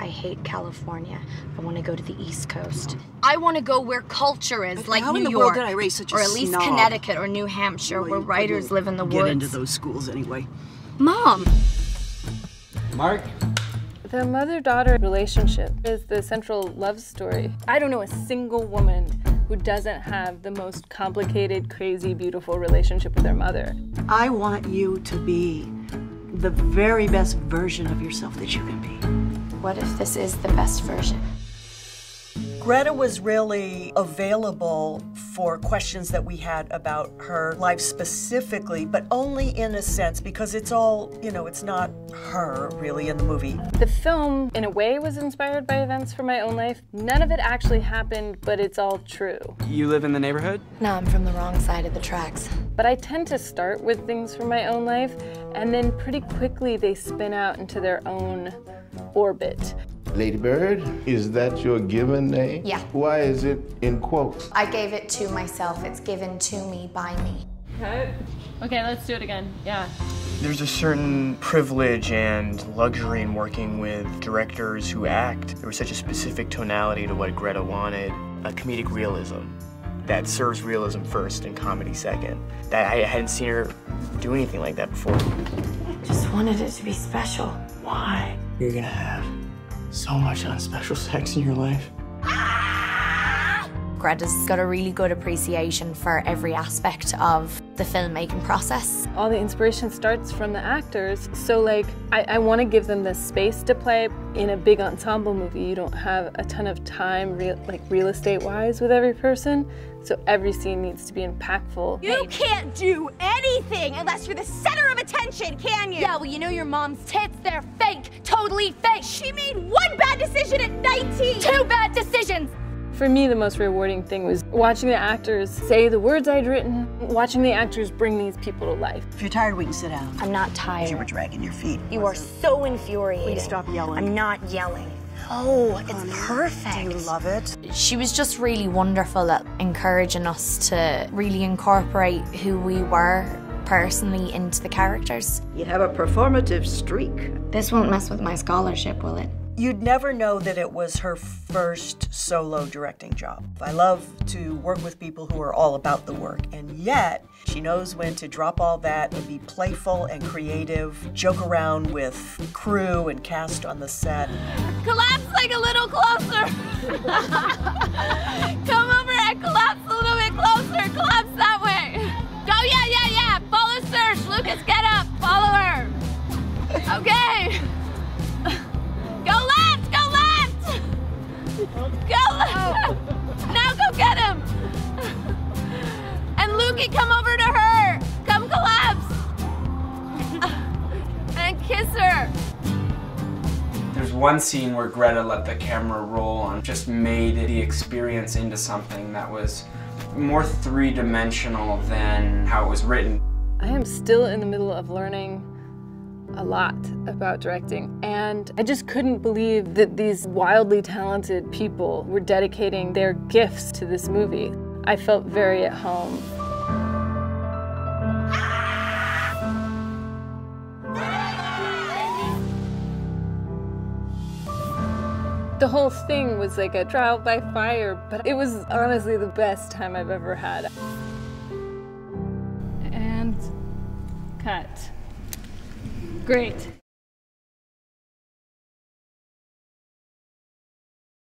I hate California. I want to go to the East Coast. I want to go where culture is, like New York, did I raise such a or at least snob? Connecticut or New Hampshire, where writers live in the woods. Get into those schools anyway. Mom! Mark? The mother-daughter relationship is the central love story. I don't know a single woman who doesn't have the most complicated, crazy, beautiful relationship with their mother. I want you to be the very best version of yourself that you can be. What if this is the best version? Greta was really available for questions that we had about her life specifically, but only in a sense, because it's all, you know, it's not her really in the movie. The film, in a way, was inspired by events from my own life. None of it actually happened, but it's all true. You live in the neighborhood? No, I'm from the wrong side of the tracks. But I tend to start with things from my own life, and then pretty quickly they spin out into their own orbit. Lady Bird, is that your given name? Yeah. Why is it in quotes? I gave it to myself. It's given to me by me. Cut. Okay, let's do it again. Yeah. There's a certain privilege and luxury in working with directors who act. There was such a specific tonality to what Greta wanted, a comedic realism that serves realism first and comedy second. That I hadn't seen her do anything like that before. Just wanted it to be special. Why? You're gonna have so much unspecial sex in your life. Greta's got a really good appreciation for every aspect of the filmmaking process. All the inspiration starts from the actors, so like I want to give them the space to play. In a big ensemble movie, you don't have a ton of time, real estate-wise, with every person, so every scene needs to be impactful. You can't do anything unless you're the center of attention, can you? Yeah, well, you know your mom's tits, they're fake, totally fake. She made one bad decision at 19! 2 bad decisions! For me, the most rewarding thing was watching the actors say the words I'd written, watching the actors bring these people to life. If you're tired, we can sit down. I'm not tired. You were dragging your feet. You are so infuriating. Please stop yelling. I'm not yelling. Oh, it's perfect. Do you love it? She was just really wonderful at encouraging us to really incorporate who we were personally into the characters. You have a performative streak. This won't mess with my scholarship, will it? You'd never know that it was her first solo directing job. I love to work with people who are all about the work, and yet she knows when to drop all that and be playful and creative, joke around with crew and cast on the set. Collapse like a little closer. Come over and collapse a little bit closer. Collapse that way. Go, yeah. Follow Serge. Lucas, get up. Follow her. Okay. Go left! Go left! Now go get him! And Lukey, come over to her! Come collapse! And kiss her! There's one scene where Greta let the camera roll and just made the experience into something that was more three-dimensional than how it was written. I am still in the middle of learning a lot about directing, and I just couldn't believe that these wildly talented people were dedicating their gifts to this movie. I felt very at home. The whole thing was like a trial by fire, but it was honestly the best time I've ever had. And cut. Great.